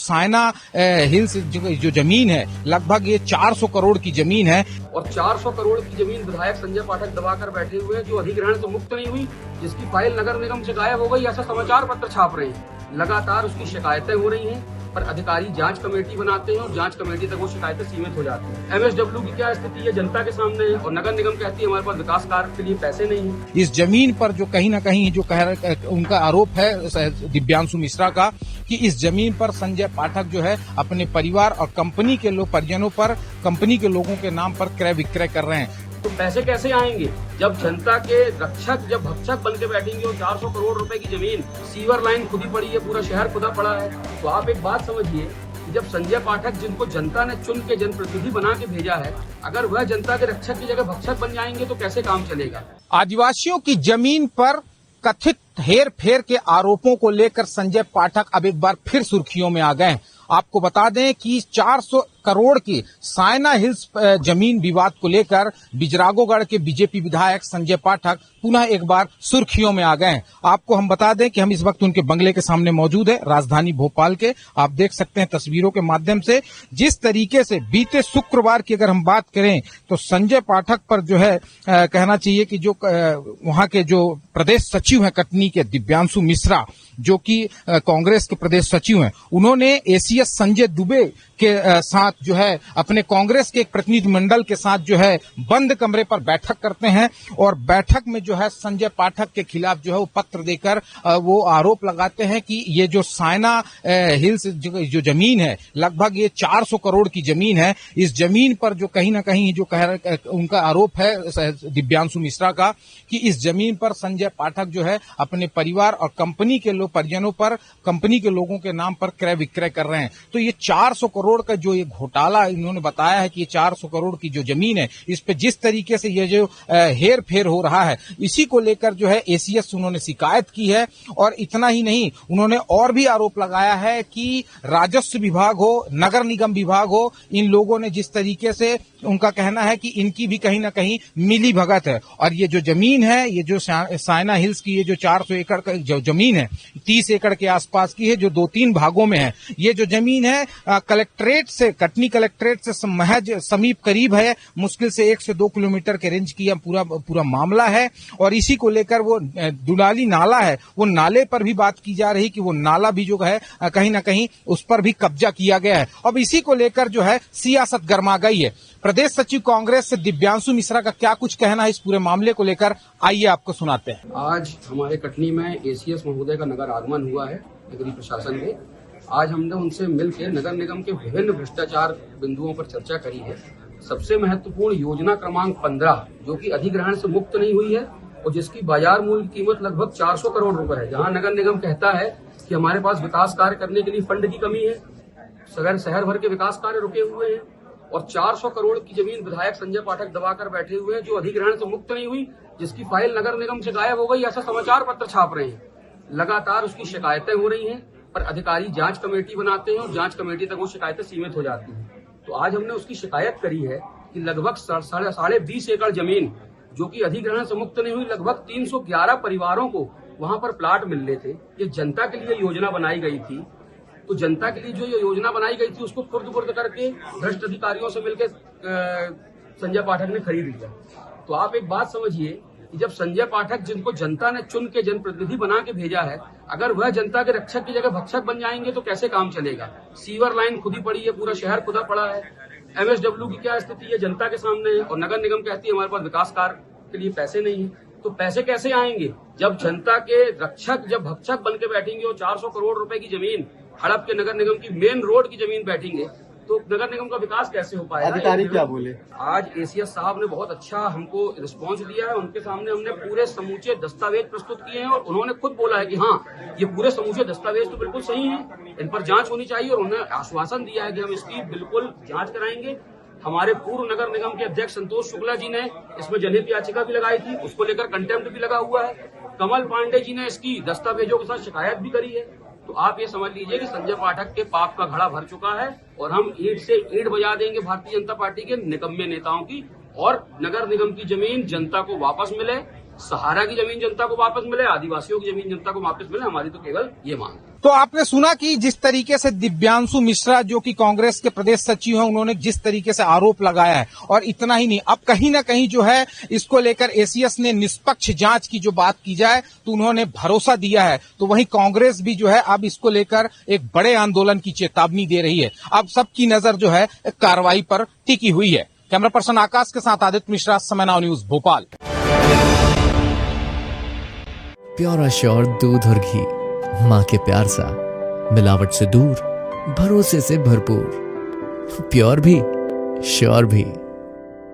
Saina hills जो जमीन है, लगभग ये 400 करोड़ की जमीन है और 400 करोड़ की जमीन विधायक संजय पाठक दबाकर बैठे हुए हैं, जो अधिग्रहण से मुक्त नहीं हुई, जिसकी फाइल नगर निगम से गायब हो गई, ऐसा समाचार पत्र छाप रहे हैं। लगातार उसकी शिकायतें हो रही हैं, पर अधिकारी जांच कमेटी बनाते हैं और जांच कमेटी तक वो शिकायतें सीमित हो जाती हैं। एमएसडब्ल्यू की क्या स्थिति है जनता के सामने है, और नगर निगम कहती है हमारे पास विकास कार्य के लिए पैसे नहीं है। इस जमीन पर जो कहीं ना कहीं जो उनका आरोप है दिव्यांशु मिश्रा का, कि इस जमीन पर संजय पाठक जो है अपने परिवार और कंपनी के परिजनों पर, कंपनी के लोगों के नाम पर क्रय विक्रय कर रहे हैं। तो पैसे कैसे आएंगे जब जनता के रक्षक, जब भक्षक बन के बैठेंगे और 400 करोड़ रुपए की जमीन, सीवर लाइन खुदी पड़ी है, पूरा शहर खुदा पड़ा है। तो आप एक बात समझिए कि जब संजय पाठक, जिनको जनता ने चुन के जनप्रतिनिधि बना के भेजा है, अगर वह जनता के रक्षक की जगह भक्षक बन जाएंगे तो कैसे काम चलेगा। आदिवासियों की जमीन पर कथित हेर फेर के आरोपों को लेकर संजय पाठक अब एक बार फिर सुर्खियों में आ गए। आपको बता दें कि 400 करोड़ की सायना हिल्स जमीन विवाद को लेकर बिजरागोगढ़ के बीजेपी विधायक संजय पाठक पुनः एक बार सुर्खियों में आ गए। आपको हम बता दें कि हम इस वक्त उनके बंगले के सामने मौजूद है, राजधानी भोपाल के। आप देख सकते हैं तस्वीरों के माध्यम से जिस तरीके से बीते शुक्रवार की अगर हम बात करें तो संजय पाठक पर जो है कहना चाहिए कि जो वहां के जो प्रदेश सचिव हैं कटनी के, दिव्यांशु मिश्रा, जो कि कांग्रेस के प्रदेश सचिव हैं, उन्होंने एसीएस संजय दुबे के साथ जो है अपने कांग्रेस के एक प्रतिनिधि मंडल के साथ जो है बंद कमरे पर बैठक करते हैं और बैठक में जो है संजय पाठक के खिलाफ जो है वो पत्र देकर वो आरोप लगाते हैं कि ये जो सायना हिल्स जो जमीन है, लगभग ये 400 करोड़ की जमीन है, इस जमीन पर जो कहीं ना कहीं जो उनका आरोप है दिव्यांशु मिश्रा का, कि इस जमीन पर संजय पाठक जो है अपने परिवार और कंपनी के परिजनों पर, कंपनी के लोगों के नाम पर क्रय विक्रय कर रहे हैं। तो ये 400 करोड़ का जो ये घोटाला इन्होंने बताया है कि ये 400 करोड़ की जो जमीन है, इस पे जिस तरीके से ये जो हेर फेर हो रहा है, इसी को लेकर जो है एसीएस उन्होंने शिकायत की है। और इतना ही नहीं, उन्होंने और भी आरोप लगाया है कि राजस्व विभाग हो, नगर निगम विभाग हो, इन लोगों ने जिस तरीके से, उनका कहना है कि इनकी भी कहीं ना कहीं मिली भगत है। और ये जो जमीन है, ये जो सायना हिल्स की ये जो 400 एकड़ का जो जमीन है, 30 एकड़ के आसपास की है, जो 2-3 भागों में है। ये जो जमीन है कलेक्ट्रेट से, कटनी कलेक्ट्रेट से महज समीप करीब है, मुश्किल से 1 से 2 किलोमीटर के रेंज की पूरा मामला है। और इसी को लेकर वो दुलाली नाला है, वो नाले पर भी बात की जा रही कि वो नाला भी जो है कहीं ना कहीं उस पर भी कब्जा किया गया है। अब इसी को लेकर जो है सियासत गर्मा गई है। प्रदेश सचिव कांग्रेस से दिव्यांशु मिश्रा का क्या कुछ कहना है इस पूरे मामले को लेकर, आइए आपको सुनाते हैं। आज हमारे कटनी में एसीएस महोदय का नगर आगमन हुआ है नगरीय प्रशासन में। आज हमने उनसे मिलकर नगर निगम के विभिन्न भ्रष्टाचार बिंदुओं पर चर्चा करी है। सबसे महत्वपूर्ण योजना क्रमांक 15, जो कि अधिग्रहण से मुक्त नहीं हुई है और जिसकी बाजार मूल्य कीमत लगभग 400 करोड़ रुपए है, जहां नगर निगम कहता है कि हमारे पास विकास कार्य करने के लिए फंड की कमी है, शहर भर के विकास कार्य रुके हुए हैं, और 400 करोड़ की जमीन विधायक संजय पाठक दबाकर बैठे हुए हैं, जो अधिग्रहण से मुक्त नहीं हुई, जिसकी फाइल नगर निगम से गायब हो गई, ऐसा समाचार पत्र छाप रहे हैं। लगातार उसकी शिकायतें हो रही हैं, पर अधिकारी जांच कमेटी बनाते हैं और जांच कमेटी तक वो शिकायतें सीमित हो जाती हैं। तो आज हमने उसकी शिकायत करी है कि लगभग 20.5 एकड़ जमीन, जो कि अधिग्रहण से मुक्त नहीं हुई, लगभग 311 परिवारों को वहां पर प्लाट मिल रहे थे। ये जनता के लिए योजना बनाई गई थी, तो जनता के लिए जो ये योजना बनाई गई थी उसको खुर्द-बुर्द करके भ्रष्ट अधिकारियों से मिलकर संजय पाठक ने खरीद लिया। तो आप एक बात समझिए कि जब संजय पाठक, जिनको जनता ने चुन के जनप्रतिनिधि बना के भेजा है, अगर वह जनता के रक्षक की जगह भक्षक बन जाएंगे तो कैसे काम चलेगा। सीवर लाइन खुदी पड़ी है, पूरा शहर खुदा पड़ा है। एमएसडब्ल्यू की क्या स्थिति है जनता के सामने है, और नगर निगम कहती है हमारे पास विकास कार्य के लिए पैसे नहीं है। तो पैसे कैसे आएंगे जब जनता के रक्षक, जब भक्षक बन के बैठेंगे और 400 करोड़ रुपए की जमीन हड़प के नगर निगम की मेन रोड की जमीन बैठेंगे, तो नगर निगम का विकास कैसे हो पाएगा। अधिकारी क्या बोले? आज एसीएस साहब ने बहुत अच्छा हमको रिस्पांस दिया है। उनके सामने हमने पूरे समूचे दस्तावेज प्रस्तुत किए हैं और उन्होंने खुद बोला है कि हाँ, ये पूरे समूचे दस्तावेज तो बिल्कुल सही हैं, इन पर जांच होनी चाहिए, और उन्होंने आश्वासन दिया है कि हम इसकी बिल्कुल जांच कराएंगे। हमारे पूर्व नगर निगम के अध्यक्ष संतोष शुक्ला जी ने इसमें जनहित याचिका भी लगाई थी, उसको लेकर कंटेम्प्ट भी लगा हुआ है। कमल पांडे जी ने इसकी दस्तावेजों के साथ शिकायत भी करी है। तो आप ये समझ लीजिए कि संजय पाठक के पाप का घड़ा भर चुका है, और हम ईंट से ईंट बजा देंगे भारतीय जनता पार्टी के निकम्मे नेताओं की, और नगर निगम की जमीन जनता को वापस मिले, सहारा की जमीन जनता को वापस मिले, आदिवासियों की जमीन जनता को वापस मिले। हमारी तो केवल ये मांग है। तो आपने सुना कि जिस तरीके से दिव्यांशु मिश्रा जो कि कांग्रेस के प्रदेश सचिव हैं, उन्होंने जिस तरीके से आरोप लगाया है, और इतना ही नहीं, अब कहीं ना कहीं जो है इसको लेकर एसीएस ने निष्पक्ष जांच की जो बात की जाए तो उन्होंने भरोसा दिया है। तो वहीं कांग्रेस भी जो है अब इसको लेकर एक बड़े आंदोलन की चेतावनी दे रही है। अब सबकी नजर जो है कार्रवाई पर टिकी हुई है। कैमरा पर्सन आकाश के साथ आदित्य मिश्रा, समय now news, Bhopal. Pure sure दूध और घी, माँ के प्यार सा, मिलावट से दूर, भरोसे से भरपूर, प्योर भी श्योर भी।